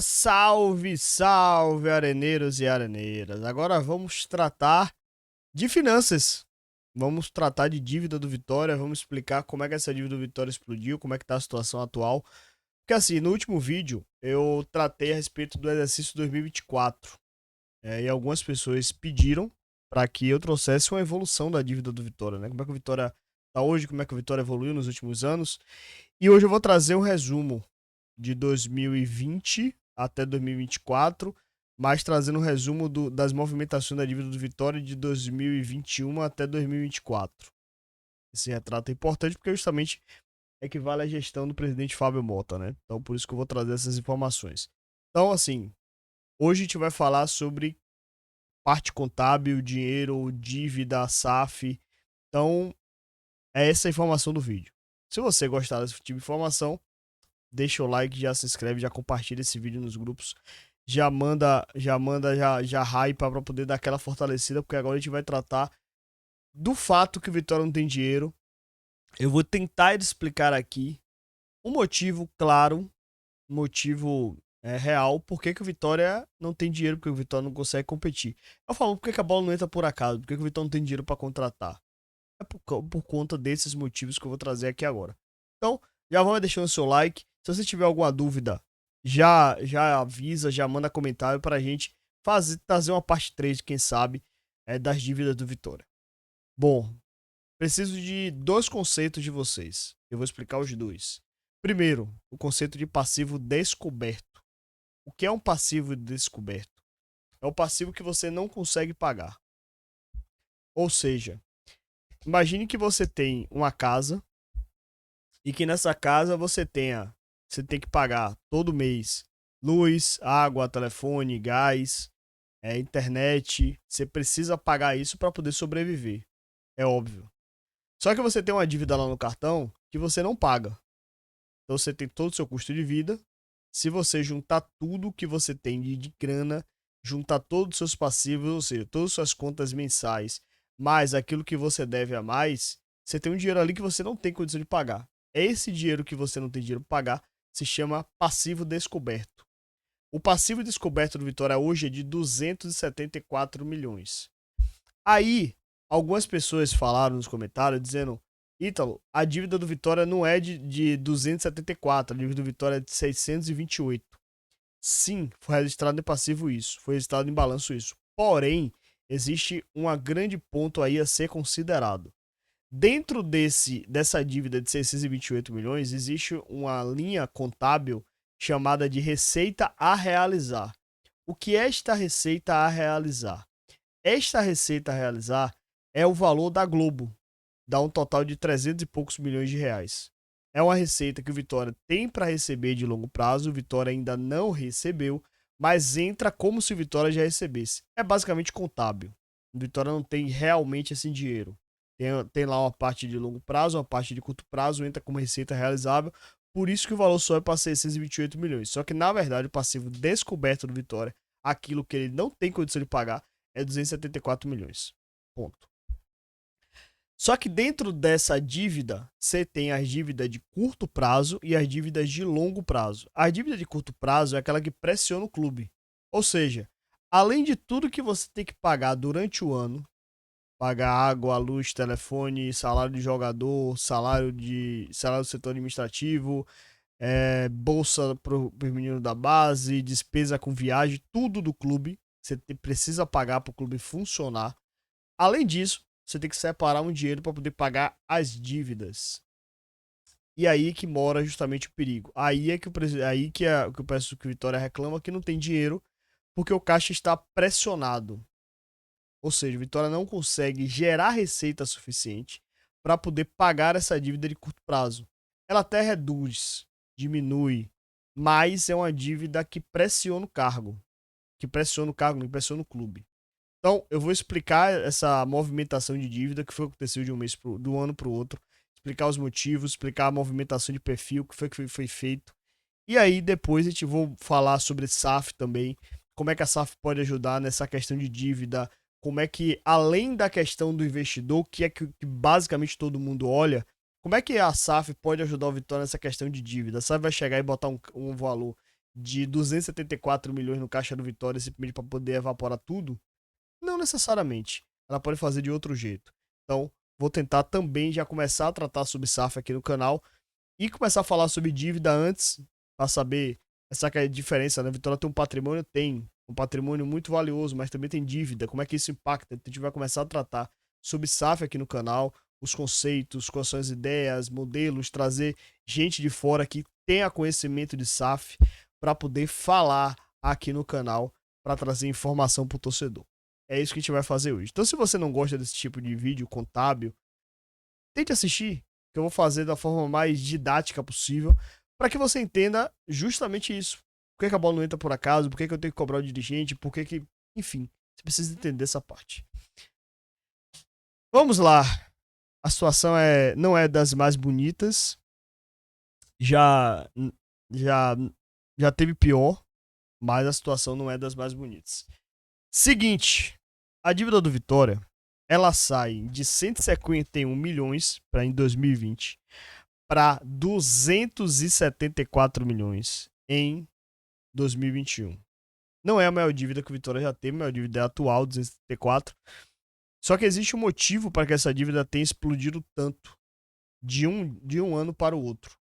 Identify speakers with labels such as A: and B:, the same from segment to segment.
A: Salve, salve, areneiros e areneiras. Agora vamos tratar de finanças. Vamos tratar de dívida do Vitória, vamos explicar como é que essa dívida do Vitória explodiu, como é que tá a situação atual. Porque assim, no último vídeo eu tratei a respeito do exercício 2024. E algumas pessoas pediram para que eu trouxesse uma evolução da dívida do Vitória, né? Como é que o Vitória tá hoje, como é que o Vitória evoluiu nos últimos anos. E hoje eu vou trazer um resumo de 2020 até 2024, mas trazendo um resumo das movimentações da dívida do Vitória de 2021 até 2024. Esse retrato é importante porque justamente equivale à gestão do presidente Fábio Mota, né? Então por isso que eu vou trazer essas informações. Então, assim, hoje a gente vai falar sobre parte contábil, dinheiro, dívida, SAF. Então, é essa a informação do vídeo. Se você gostar desse tipo de informação, deixa o like, já se inscreve, já compartilha esse vídeo nos grupos, já hypa pra poder dar aquela fortalecida, porque agora a gente vai tratar do fato que o Vitória não tem dinheiro. Eu vou tentar explicar aqui um motivo claro, um motivo real, por que o Vitória não tem dinheiro, porque o Vitória não consegue competir. Eu falo, por que a bola não entra por acaso? Por que o Vitória não tem dinheiro para contratar? É por conta desses motivos que eu vou trazer aqui agora. Então, já vão deixando o seu like. Se você tiver alguma dúvida, já avisa, já manda comentário para a gente trazer uma parte 3, quem sabe, das dívidas do Vitória. Bom, preciso de dois conceitos de vocês. Eu vou explicar os dois. Primeiro, o conceito de passivo descoberto. O que é um passivo descoberto? É o passivo que você não consegue pagar. Ou seja, imagine que você tem uma casa e que nessa casa você tem que pagar todo mês luz, água, telefone, gás, internet. Você precisa pagar isso para poder sobreviver. É óbvio. Só que você tem uma dívida lá no cartão que você não paga. Então você tem todo o seu custo de vida. Se você juntar tudo que você tem de grana, juntar todos os seus passivos, ou seja, todas as suas contas mensais, mais aquilo que você deve a mais, você tem um dinheiro ali que você não tem condição de pagar. Esse dinheiro que você não tem dinheiro para pagar se chama passivo descoberto. O passivo descoberto do Vitória hoje é de 274 milhões. Aí, algumas pessoas falaram nos comentários dizendo: Ítalo, a dívida do Vitória não é de 274, a dívida do Vitória é de 628. Sim, foi registrado em passivo isso, foi registrado em balanço isso. Porém, existe um grande ponto aí a ser considerado. Dentro dessa dívida de 628 milhões, existe uma linha contábil chamada de receita a realizar. O que é esta receita a realizar? Esta receita a realizar é o valor da Globo, dá um total de 300 e poucos milhões de reais. É uma receita que o Vitória tem para receber de longo prazo, o Vitória ainda não recebeu, mas entra como se o Vitória já recebesse. É basicamente contábil. O Vitória não tem realmente esse dinheiro. Tem lá uma parte de longo prazo, uma parte de curto prazo, entra como receita realizável, por isso que o valor só é para 628 milhões. Só que, na verdade, o passivo descoberto do Vitória, aquilo que ele não tem condição de pagar, é 274 milhões. Ponto. Só que dentro dessa dívida, você tem as dívidas de curto prazo e as dívidas de longo prazo. A dívida de curto prazo é aquela que pressiona o clube. Ou seja, além de tudo que você tem que pagar durante o ano, pagar água, luz, telefone, salário de jogador, salário do setor administrativo, bolsa para o menino da base, despesa com viagem, tudo do clube, você precisa pagar para o clube funcionar. Além disso, você tem que separar um dinheiro para poder pagar as dívidas. E aí que mora justamente o perigo. Aí é que que o Vitória reclama que não tem dinheiro porque o caixa está pressionado. Ou seja, o Vitória não consegue gerar receita suficiente para poder pagar essa dívida de curto prazo. Ela até reduz, diminui, mas é uma dívida que pressiona o cargo. Que pressiona o cargo, não pressiona o clube. Então, eu vou explicar essa movimentação de dívida que foi aconteceu de do ano para o outro, explicar os motivos, explicar a movimentação de perfil que foi feito. E aí, depois a gente vou falar sobre SAF também, como é que a SAF pode ajudar nessa questão de dívida, como é que, além da questão do investidor, que é que basicamente todo mundo olha, como é que a SAF pode ajudar o Vitória nessa questão de dívida? A SAF vai chegar e botar um valor de 274 milhões no caixa do Vitória simplesmente para poder evaporar tudo? Não necessariamente. Ela pode fazer de outro jeito. Então, vou tentar também já começar a tratar sobre SAF aqui no canal e começar a falar sobre dívida antes, para saber essa que é a diferença, né? A Vitória tem um patrimônio? Tem. Um patrimônio muito valioso, mas também tem dívida. Como é que isso impacta? Então, a gente vai começar a tratar sobre SAF aqui no canal, os conceitos, quais são as ideias, modelos, trazer gente de fora que tenha conhecimento de SAF para poder falar aqui no canal, para trazer informação para o torcedor. É isso que a gente vai fazer hoje. Então, se você não gosta desse tipo de vídeo contábil, tente assistir, que eu vou fazer da forma mais didática possível, para que você entenda justamente isso. Por que a bola não entra por acaso, por que eu tenho que cobrar o dirigente, por que. Enfim, você precisa entender essa parte. Vamos lá. A situação não é das mais bonitas. Já, já, já teve pior, mas a situação não é das mais bonitas. Seguinte, a dívida do Vitória, ela sai de 151 milhões para em 2020 para 274 milhões em 2021. Não é a maior dívida que o Vitória já teve, a maior dívida é a atual, 274. Só que existe um motivo para que essa dívida tenha explodido tanto de um ano para o outro.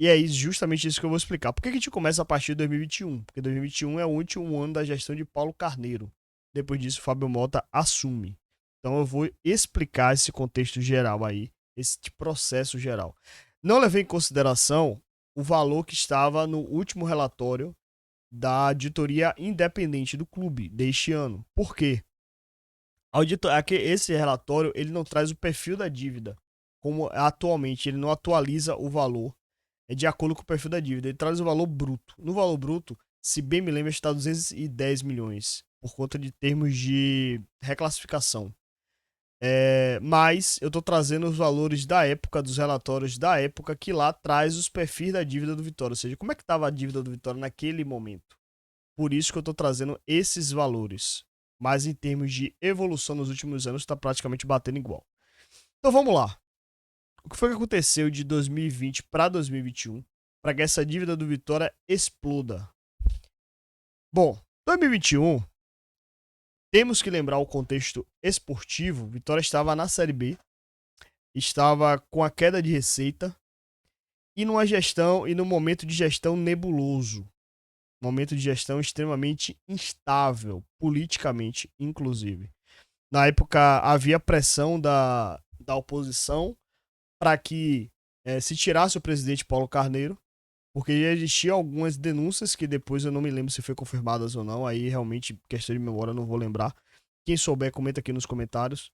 A: E é justamente isso que eu vou explicar. Por que a gente começa a partir de 2021? Porque 2021 é o último ano da gestão de Paulo Carneiro. Depois disso, o Fábio Mota assume. Então eu vou explicar esse contexto geral aí, esse processo geral. Não levei em consideração o valor que estava no último relatório da auditoria independente do clube deste ano. Por quê? Esse relatório ele não traz o perfil da dívida, como atualmente, ele não atualiza o valor de acordo com o perfil da dívida, ele traz o valor bruto. No valor bruto, se bem me lembro, está 210 milhões, por conta de termos de reclassificação. Mas eu estou trazendo os valores da época, dos relatórios da época, que lá traz os perfis da dívida do Vitória, ou seja, como é que estava a dívida do Vitória naquele momento. Por isso que eu estou trazendo esses valores. Mas em termos de evolução nos últimos anos, está praticamente batendo igual. Então vamos lá. O que foi que aconteceu de 2020 para 2021 para que essa dívida do Vitória exploda? Bom, 2021, temos que lembrar o contexto esportivo. Vitória estava na Série B, estava com a queda de receita e num momento de gestão nebuloso. Momento de gestão extremamente instável, politicamente, inclusive. Na época, havia pressão da oposição para que se tirasse o presidente Paulo Carneiro, porque já existiam algumas denúncias que depois eu não me lembro se foi confirmadas ou não, aí realmente, questão de memória, eu não vou lembrar. Quem souber, comenta aqui nos comentários.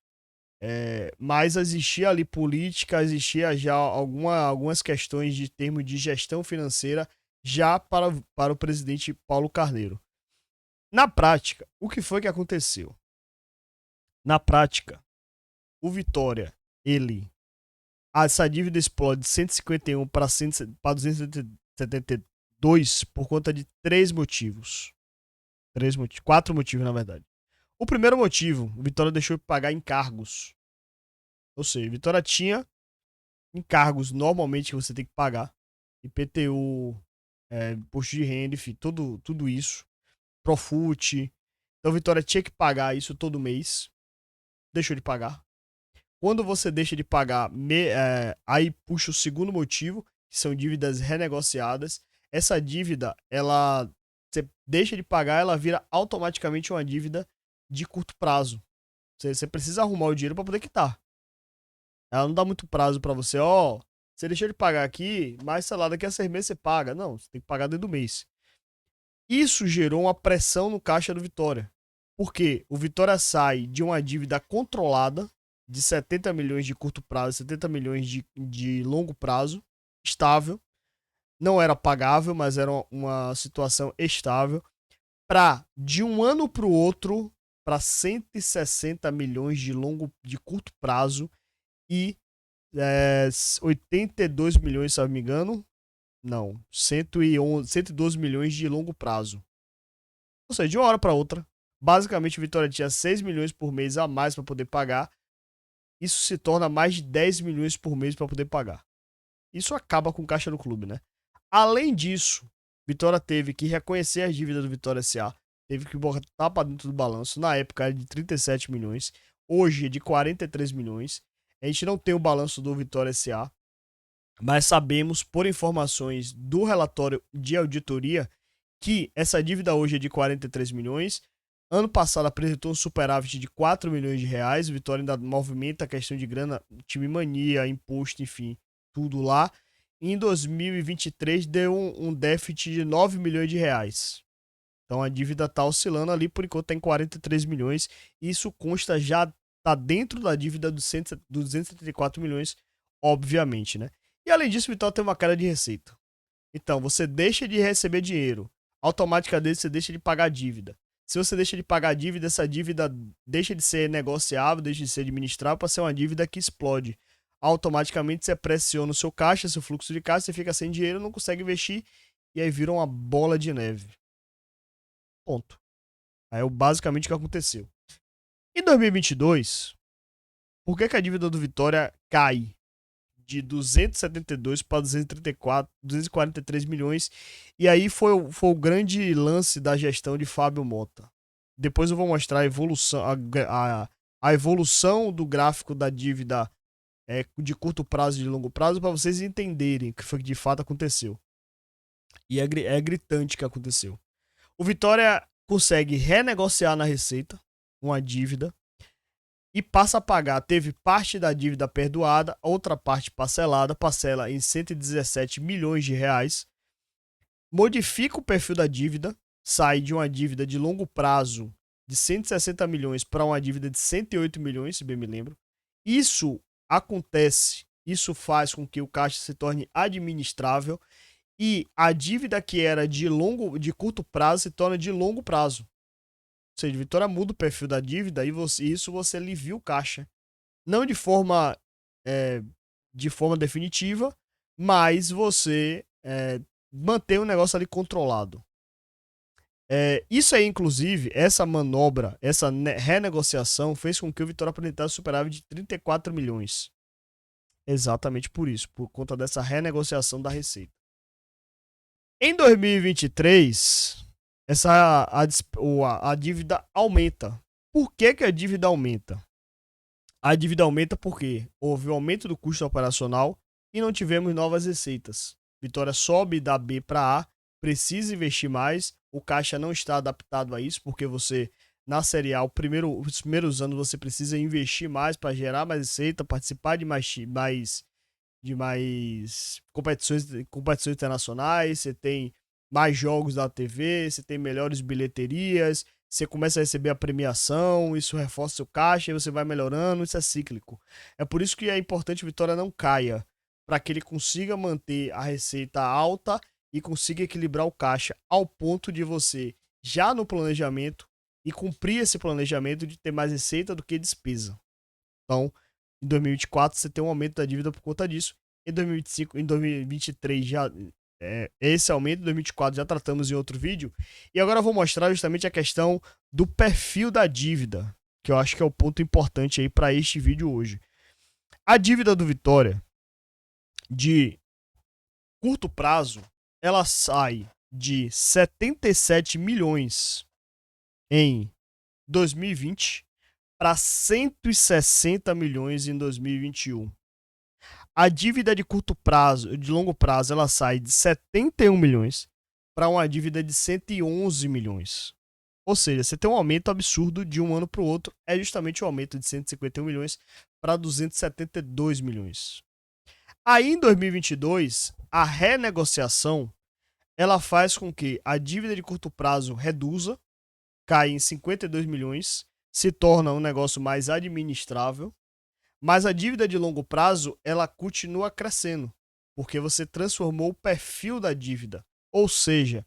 A: Mas existia ali política, existia já algumas questões de termos de gestão financeira já para o presidente Paulo Carneiro. Na prática, o que foi que aconteceu? Na prática, o Vitória, essa dívida explode de 151 para 272 por conta de três motivos. Quatro motivos, na verdade. O primeiro motivo, o Vitória deixou de pagar encargos. Ou seja, o Vitória tinha encargos normalmente que você tem que pagar. IPTU, imposto de renda, enfim, tudo isso. Profut. Então, Vitória tinha que pagar isso todo mês. Deixou de pagar. Quando você deixa de pagar, aí puxa o segundo motivo, que são dívidas renegociadas. Essa dívida, você deixa de pagar, ela vira automaticamente uma dívida de curto prazo. Você precisa arrumar o dinheiro para poder quitar. Ela não dá muito prazo para você, você deixou de pagar aqui, mas sei lá, daqui a 6 meses você paga. Não, você tem que pagar dentro do mês. Isso gerou uma pressão no caixa do Vitória. Porque o Vitória sai de uma dívida controlada, de 70 milhões de curto prazo, 70 milhões de longo prazo, estável. Não era pagável, mas era uma situação estável. De um ano para o outro, para 160 milhões de curto prazo e 82 milhões, se não me engano. Não, 112 milhões de longo prazo. Ou seja, de uma hora para outra, basicamente o Vitória tinha 6 milhões por mês a mais para poder pagar. Isso se torna mais de 10 milhões por mês para poder pagar. Isso acaba com o caixa do clube, né? Além disso, Vitória teve que reconhecer as dívidas do Vitória S.A., teve que botar para dentro do balanço. Na época era de 37 milhões, hoje é de 43 milhões. A gente não tem o balanço do Vitória S.A., mas sabemos, por informações do relatório de auditoria, que essa dívida hoje é de 43 milhões. Ano passado apresentou um superávit de 4 milhões de reais. O Vitória ainda movimenta a questão de grana, time mania, imposto, enfim, tudo lá. Em 2023 deu um déficit de 9 milhões de reais. Então a dívida está oscilando ali, por enquanto está em 43 milhões. Isso consta já, está dentro da dívida dos 274 milhões, obviamente, né? E além disso, o Vitória tem uma queda de receita. Então, você deixa de receber dinheiro, automaticamente você deixa de pagar a dívida. Se você deixa de pagar a dívida, essa dívida deixa de ser negociável, deixa de ser administrável para ser uma dívida que explode. Automaticamente você pressiona o seu caixa, seu fluxo de caixa, você fica sem dinheiro, não consegue investir e aí vira uma bola de neve. Ponto. Aí é basicamente o que aconteceu. Em 2022, por que a dívida do Vitória cai de 272 para 234, 243 milhões? E aí foi o grande lance da gestão de Fábio Mota. Depois eu vou mostrar a evolução, a evolução do gráfico da dívida de curto prazo e de longo prazo para vocês entenderem o que foi que de fato aconteceu. E é gritante o que aconteceu. O Vitória consegue renegociar na Receita uma dívida e passa a pagar. Teve parte da dívida perdoada, outra parte parcelada, parcela em 117 milhões de reais. Modifica o perfil da dívida, sai de uma dívida de longo prazo de 160 milhões para uma dívida de 108 milhões, se bem me lembro. Isso acontece, isso faz com que o caixa se torne administrável e a dívida que era de curto prazo se torna de longo prazo. Ou seja, Vitória muda o perfil da dívida e isso você alivia o caixa. Não de forma definitiva, mas você mantém o negócio ali controlado. Isso aí, inclusive, essa manobra, essa renegociação fez com que o Vitória apresentasse superávit de 34 milhões. Exatamente por isso, por conta dessa renegociação da receita. Em 2023, a dívida aumenta. Por que a dívida aumenta? A dívida aumenta porque houve um aumento do custo operacional e não tivemos novas receitas. Vitória sobe da B para A, precisa investir mais, o caixa não está adaptado a isso, porque você, na Série A, os primeiros anos você precisa investir mais para gerar mais receita, participar de mais competições internacionais, você tem mais jogos da TV, você tem melhores bilheterias, você começa a receber a premiação, isso reforça seu caixa, e você vai melhorando, isso é cíclico. É por isso que é importante o Vitória não caia, para que ele consiga manter a receita alta e consiga equilibrar o caixa ao ponto de você, já no planejamento, e cumprir esse planejamento de ter mais receita do que despesa. Então, em 2024 você tem um aumento da dívida por conta disso. Em 2025, em 2023 já esse aumento, em 2024 já tratamos em outro vídeo. E agora eu vou mostrar justamente a questão do perfil da dívida, que eu acho que é o ponto importante aí para este vídeo hoje. A dívida do Vitória de curto prazo, ela sai de 77 milhões em 2020 para 160 milhões em 2021. A dívida de curto prazo, de longo prazo, ela sai de 71 milhões para uma dívida de 111 milhões. Ou seja, você tem um aumento absurdo de um ano para o outro, é justamente o aumento de 151 milhões para 272 milhões. Aí em 2022, a renegociação, ela faz com que a dívida de curto prazo reduza, cai em 52 milhões, se torna um negócio mais administrável, mas a dívida de longo prazo, ela continua crescendo, porque você transformou o perfil da dívida. Ou seja,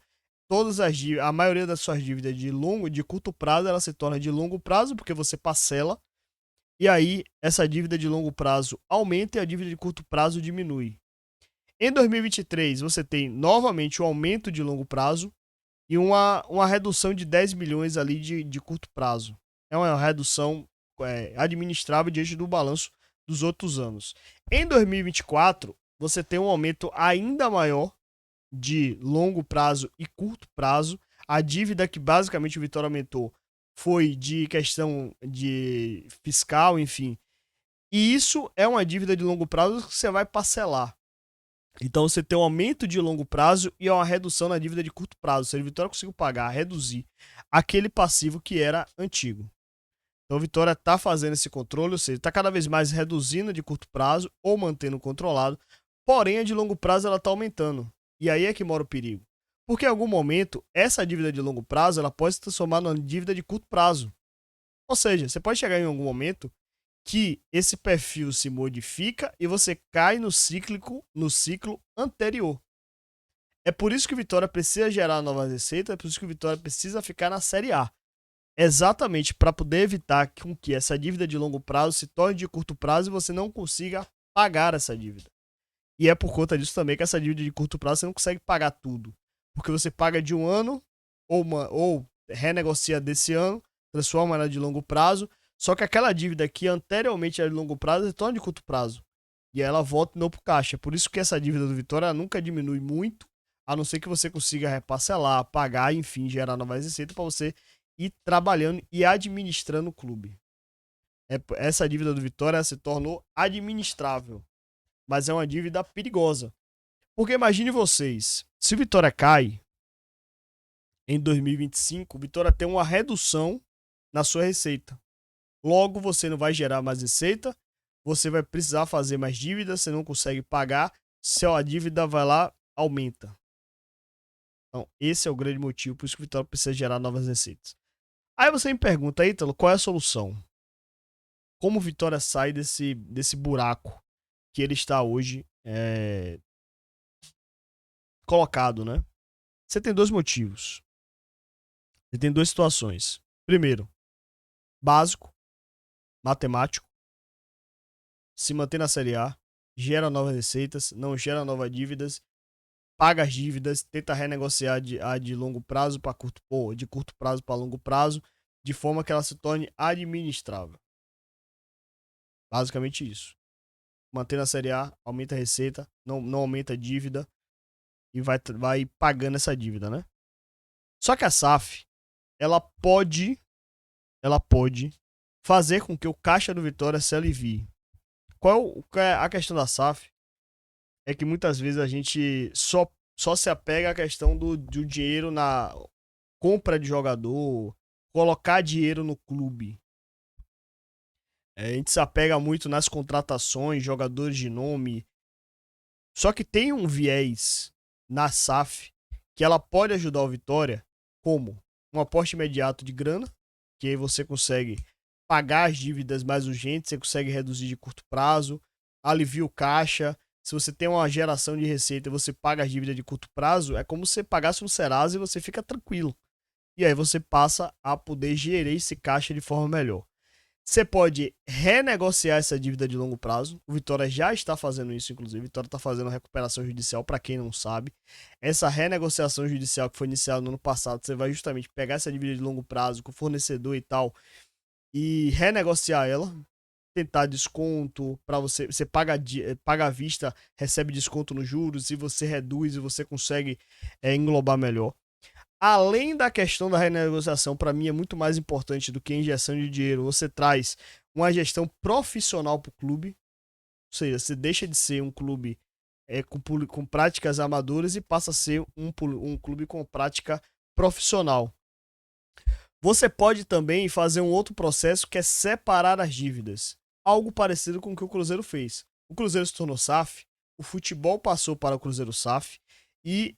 A: a maioria das suas dívidas de curto prazo, ela se torna de longo prazo, porque você parcela, e aí essa dívida de longo prazo aumenta e a dívida de curto prazo diminui. Em 2023, você tem novamente um aumento de longo prazo e uma redução de 10 milhões ali de curto prazo. É uma redução administrável diante do balanço dos outros anos. Em 2024, você tem um aumento ainda maior de longo prazo e curto prazo. A dívida que basicamente o Vitória aumentou foi de questão de fiscal, enfim. E isso é uma dívida de longo prazo que você vai parcelar. Então você tem um aumento de longo prazo e uma redução na dívida de curto prazo. Se a Vitória conseguiu pagar, reduzir aquele passivo que era antigo. Então a Vitória está fazendo esse controle, ou seja, está cada vez mais reduzindo de curto prazo ou mantendo controlado, porém a de longo prazo ela está aumentando. E aí é que mora o perigo. Porque em algum momento, essa dívida de longo prazo ela pode se transformar numa dívida de curto prazo. Ou seja, você pode chegar em algum momento que esse perfil se modifica e você cai no ciclo anterior. É por isso que o Vitória precisa gerar novas receitas, é por isso que o Vitória precisa ficar na Série A. Exatamente para poder evitar que essa dívida de longo prazo se torne de curto prazo e você não consiga pagar essa dívida. E é por conta disso também que essa dívida de curto prazo você não consegue pagar tudo. Porque você paga de um ano ou renegocia desse ano, transforma ela de longo prazo, só que aquela dívida que anteriormente era de longo prazo se torna de curto prazo. E aí ela volta de novo pro caixa. Por isso que essa dívida do Vitória nunca diminui muito, a não ser que você consiga reparcelar, pagar, enfim, gerar novas receitas para você ir trabalhando e administrando o clube. Essa dívida do Vitória se tornou administrável, mas é uma dívida perigosa. Porque imagine vocês, se o Vitória cai em 2025, o Vitória tem uma redução na sua receita. Logo, você não vai gerar mais receita, você vai precisar fazer mais dívidas, você não consegue pagar, se a dívida vai lá, aumenta. Então, esse é o grande motivo por isso que o Vitória precisa gerar novas receitas. Aí você me pergunta, Ítalo, qual é a solução? Como o Vitória sai desse buraco que ele está hoje colocado, né? Você tem dois motivos. Você tem duas situações. Primeiro, básico, matemático, se manter na Série A, gera novas receitas, não gera novas dívidas, paga as dívidas, tenta renegociar de longo prazo para de curto prazo para longo prazo, de forma que ela se torne administrável. Basicamente isso. Manter na Série A, aumenta a receita, não aumenta a dívida e vai pagando essa dívida, né? Só que a SAF, ela pode fazer com que o caixa do Vitória se alivie. Qual é a questão da SAF? É que muitas vezes a gente só se apega à questão do dinheiro na compra de jogador, colocar dinheiro no clube. A gente se apega muito nas contratações, jogadores de nome. Só que tem um viés na SAF que ela pode ajudar o Vitória, como um aporte imediato de grana, que aí você consegue pagar as dívidas mais urgentes, você consegue reduzir de curto prazo, alivia o caixa. Se você tem uma geração de receita e você paga as dívidas de curto prazo, é como se você pagasse um Serasa e você fica tranquilo. E aí você passa a poder gerir esse caixa de forma melhor. Você pode renegociar essa dívida de longo prazo. O Vitória já está fazendo isso, inclusive. O Vitória está fazendo recuperação judicial, para quem não sabe. Essa renegociação judicial que foi iniciada no ano passado, você vai justamente pegar essa dívida de longo prazo com o fornecedor e tal e renegociar ela, tentar desconto para você paga à vista, recebe desconto nos juros e você reduz e você consegue englobar melhor. Além da questão da renegociação, para mim é muito mais importante do que a injeção de dinheiro. Você traz uma gestão profissional para o clube, ou seja, você deixa de ser um clube com práticas amadoras e passa a ser um clube com prática profissional. Você pode também fazer um outro processo que é separar as dívidas. Algo parecido com o que o Cruzeiro fez. O Cruzeiro se tornou SAF, o futebol passou para o Cruzeiro SAF e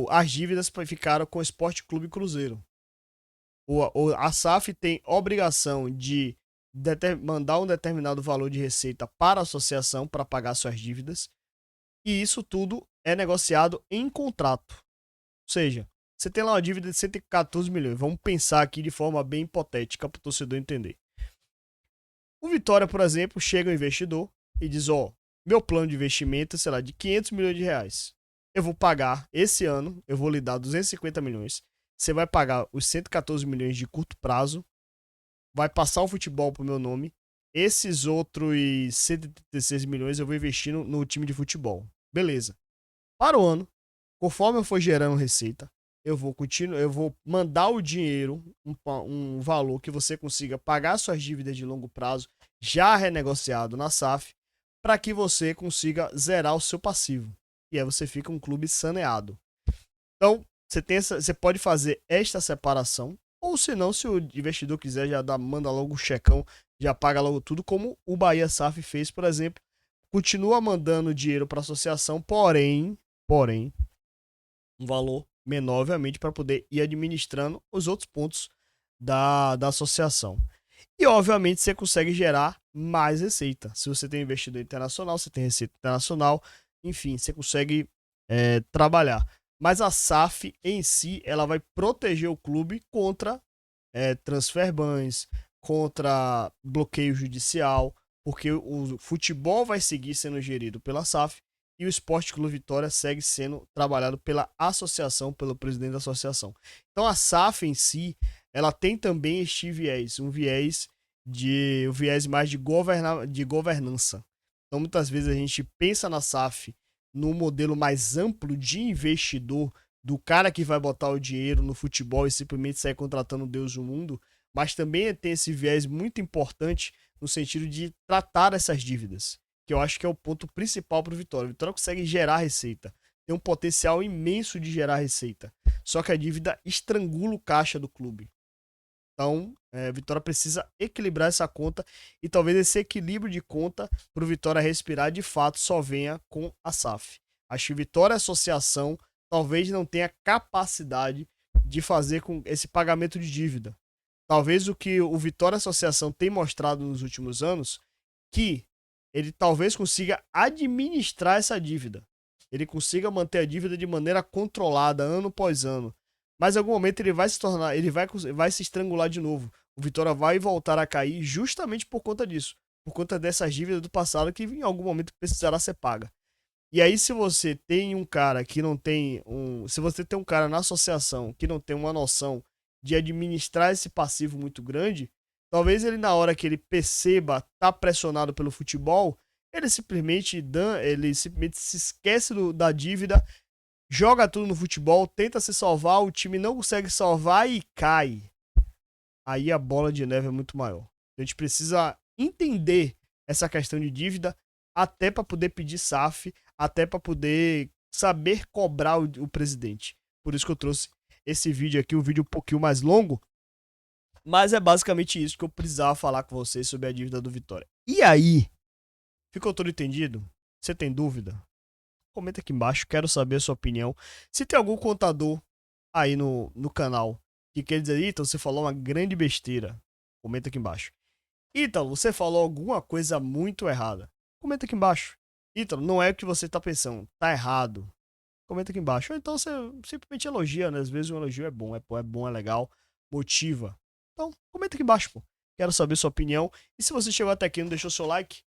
A: as dívidas ficaram com o Esporte Clube Cruzeiro. A SAF tem obrigação de mandar um determinado valor de receita para a associação para pagar suas dívidas. E isso tudo é negociado em contrato. Ou seja, você tem lá uma dívida de 114 milhões. Vamos pensar aqui de forma bem hipotética para o torcedor entender. O Vitória, por exemplo, chega um investidor e diz, meu plano de investimento é, sei lá, de 500 milhões de reais. Eu vou pagar esse ano, eu vou lhe dar 250 milhões. Você vai pagar os 114 milhões de curto prazo, vai passar o futebol pro meu nome. Esses outros 136 milhões eu vou investir no time de futebol. Beleza. Para o ano, Conforme eu for gerando receita, eu vou mandar o dinheiro, um valor que você consiga pagar suas dívidas de longo prazo, já renegociado na SAF, para que você consiga zerar o seu passivo. E aí você fica um clube saneado. Então, você pode fazer esta separação, ou se não, se o investidor quiser, manda logo o checão, já paga logo tudo, como o Bahia SAF fez, por exemplo. Continua mandando dinheiro para a associação, porém, um valor menor, obviamente, para poder ir administrando os outros pontos da associação. E, obviamente, você consegue gerar mais receita. Se você tem investidor internacional, você tem receita internacional, enfim, você consegue trabalhar. Mas a SAF em si, ela vai proteger o clube contra transfer bans, contra bloqueio judicial, porque o futebol vai seguir sendo gerido pela SAF e o Esporte Clube Vitória segue sendo trabalhado pela associação, pelo presidente da associação. Então a SAF em si, ela tem também este viés, um viés mais de governança. Então muitas vezes a gente pensa na SAF no modelo mais amplo de investidor, do cara que vai botar o dinheiro no futebol e simplesmente sair contratando Deus do mundo, mas também tem esse viés muito importante no sentido de tratar essas dívidas, que eu acho que é o ponto principal para o Vitória. O Vitória consegue gerar receita, tem um potencial imenso de gerar receita, só que a dívida estrangula o caixa do clube. Então, a Vitória precisa equilibrar essa conta e talvez esse equilíbrio de conta para o Vitória respirar de fato só venha com a SAF. Acho que Vitória Associação talvez não tenha capacidade de fazer com esse pagamento de dívida. Talvez o que o Vitória Associação tem mostrado nos últimos anos, que ele talvez consiga administrar essa dívida. Ele consiga manter a dívida de maneira controlada, ano após ano. Mas em algum momento ele vai se tornar, ele vai se estrangular de novo. O Vitória vai voltar a cair justamente por conta disso. Por conta dessas dívidas do passado que em algum momento precisará ser paga. E aí, se você tem um cara que não tem se você tem um cara na associação que não tem uma noção de administrar esse passivo muito grande, talvez ele, na hora que ele perceba tá pressionado pelo futebol, ele simplesmente se esquece da dívida, joga tudo no futebol, tenta se salvar, o time não consegue salvar e cai. Aí a bola de neve é muito maior. A gente precisa entender essa questão de dívida até para poder pedir SAF, até para poder saber cobrar o presidente. Por isso que eu trouxe esse vídeo aqui, um vídeo um pouquinho mais longo, mas é basicamente isso que eu precisava falar com vocês sobre a dívida do Vitória. E aí? Ficou tudo entendido? Você tem dúvida? Comenta aqui embaixo, quero saber a sua opinião. Se tem algum contador aí no canal que quer dizer, Ítalo, você falou uma grande besteira, comenta aqui embaixo. Ítalo, você falou alguma coisa muito errada, comenta aqui embaixo. Ítalo, não é o que você tá pensando, tá errado. Comenta aqui embaixo. Ou então você simplesmente elogia, né? Às vezes um elogio é bom, é bom, é legal, motiva. Então, comenta aqui embaixo, pô. Quero saber sua opinião. E se você chegou até aqui e não deixou seu like,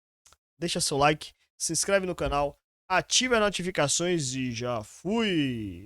A: deixa seu like, se inscreve no canal, ative as notificações e já fui!